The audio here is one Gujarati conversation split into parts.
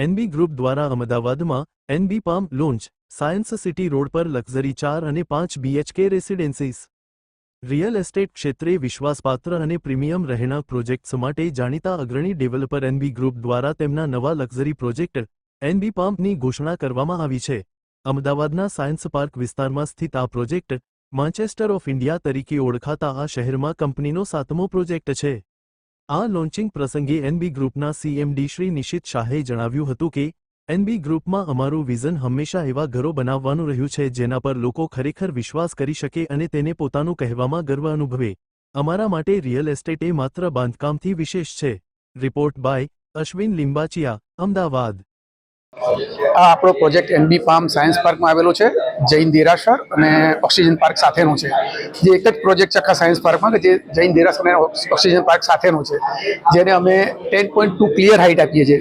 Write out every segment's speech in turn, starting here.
એનબી ગ્રુપ દ્વારા અમદાવાદમાં NB palm launch science city road પર લક્ઝરી 4 અને 5 બીએચકે રેસિડેન્સીસ રિયલ એસ્ટેટ ક્ષેત્રે વિશ્વાસપાત્ર અને પ્રીમિયમ રહેણાંક પ્રોજેક્ટ્સ માટે જાણીતા અગ્રણી ડેવલપર એનબી ગ્રુપ દ્વારા તેમના નવા લક્ઝરી પ્રોજેક્ટ એનબી પામની ઘોષણા કરવામાં આવી છે। અમદાવાદના સાયન્સ પાર્ક વિસ્તારમાં સ્થિત આ પ્રોજેક્ટ માન્ચેસ્ટર ઓફ ઇન્ડિયા તરીકે ઓળખાતા આ શહેરમાં કંપનીનો 7મો પ્રોજેક્ટ છે। આ લોન્ચિંગ પ્રસંગે એનબી ગ્રુપના સીએમડી શ્રી નિશિત શાહે જણાવ્યું હતું કે એનબી ગ્રુપમાં અમારું વિઝન હંમેશા એવા ઘરો બનાવવાનું રહ્યું છે જેના પર લોકો ખરેખર વિશ્વાસ કરી શકે અને તેને પોતાનું કહેવામાં ગર્વ અનુભવે। અમારા માટે રિયલ એસ્ટેટ એ માત્ર બાંધકામથી વિશેષ છે। Report by Ashwin Limbachiya, Ahmedabad. આ આપણો પ્રોજેક્ટ એનબી પામ સાયન્સ પાર્કમાં આવેલો છે। જૈન દેરાસર અને ઓક્સિજન પાર્ક સાથેનો છે, જે એક જ પ્રોજેક્ટ છે આખા સાયન્સ પાર્કમાં કે જે જૈન દેરાસર અને ઓક્સિજન પાર્ક સાથેનો છે, જેને અમે 10.2 ક્લિયર હાઇટ આપીએ છીએ।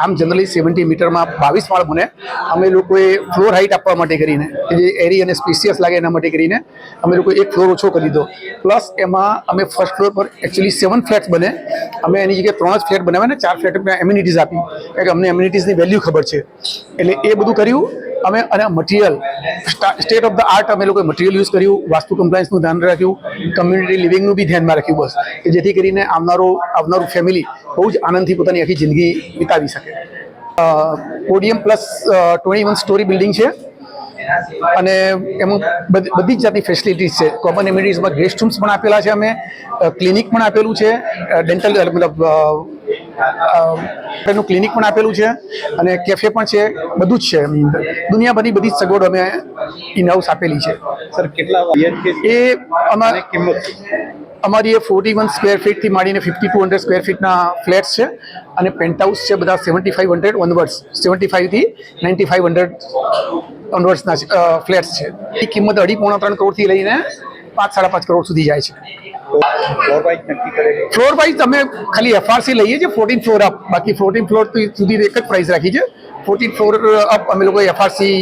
આમ જનરલી 70 મીટરમાં 22 માળ બને। અમે લોકોએ ફ્લોર હાઇટ આપવા માટે કરીને કે જે એરી અને સ્પેસિયસ લાગે એના માટે કરીને અમે લોકોએ એક ફ્લોર ઓછો કરી દીધો। પ્લસ એમાં અમે ફર્સ્ટ ફ્લોર પર એકચ્યુઅલી 7 ફ્લેટ્સ બને, અમે એની જગ્યાએ 3 જ ફ્લેટ બનાવ્યા ને 4 ફ્લેટમાં એમ્યુનિટીઝ આપી, કારણ કે અમને એમ્યુનિટીઝની વેલ્યુ ખબર છે, એટલે એ બધું કર્યું અમે। અને material state of the art અમે લોકોએ મટીરિયલ યુઝ કર્યું, વાસ્તુ કમ્પ્લાયન્સનું ધ્યાન રાખ્યું, કમ્યુનિટી લિવિંગનું બી ધ્યાનમાં રાખ્યું, બસ કે જેથી કરીને આવનારું ફેમિલી બહુ જ આનંદથી પોતાની આખી જિંદગી વિતાવી શકે। પોડિયમ પ્લસ 21 સ્ટોરી બિલ્ડિંગ છે અને એમાં બધી જ જાતની ફેસિલિટીઝ છે। કોમન એમ્યુનિટીઝમાં ગેસ્ટ રૂમ્સ પણ આપેલા છે, અમે ક્લિનિક પણ આપેલું છે, ડેન્ટલ મતલબ એનું ક્લિનિક પણ આપેલું છે અને કેફે પણ છે, બધું જ છે એમની અંદર। દુનિયાભરની બધી જ સગવડ અમે ઇન હાઉસ આપેલી છે। સર કેટલા એ અમારી એ 41 સ્ક્વેર ફીટથી માંડીને 5200 સ્ક્વેર ફીટના ફ્લેટ્સ છે અને પેન્ટહાઉસ છે બધા 7500 ઓનવર્ડ્સ, 75 થી 9500 ઓનવર્ડ્સના ફ્લેટ્સ છે। એ કિંમત 2.5-3 કરોડથી લઈને 5-5.5 કરોડ સુધી જાય છે। ફ્લોર વાઇઝ અમે ખાલી એફઆરસી લઈએ છીએ 14 ફ્લોર અપ, બાકી 14 ફ્લોર સુધી એક જ પ્રાઇસ રાખી છે। 14 ફ્લોર અપ અમે લોકોએ એફઆરસી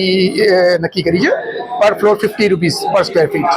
નક્કી કરી છે, પર ફ્લોર 50 રૂપીસ પર સ્ક્વેર ફીટ।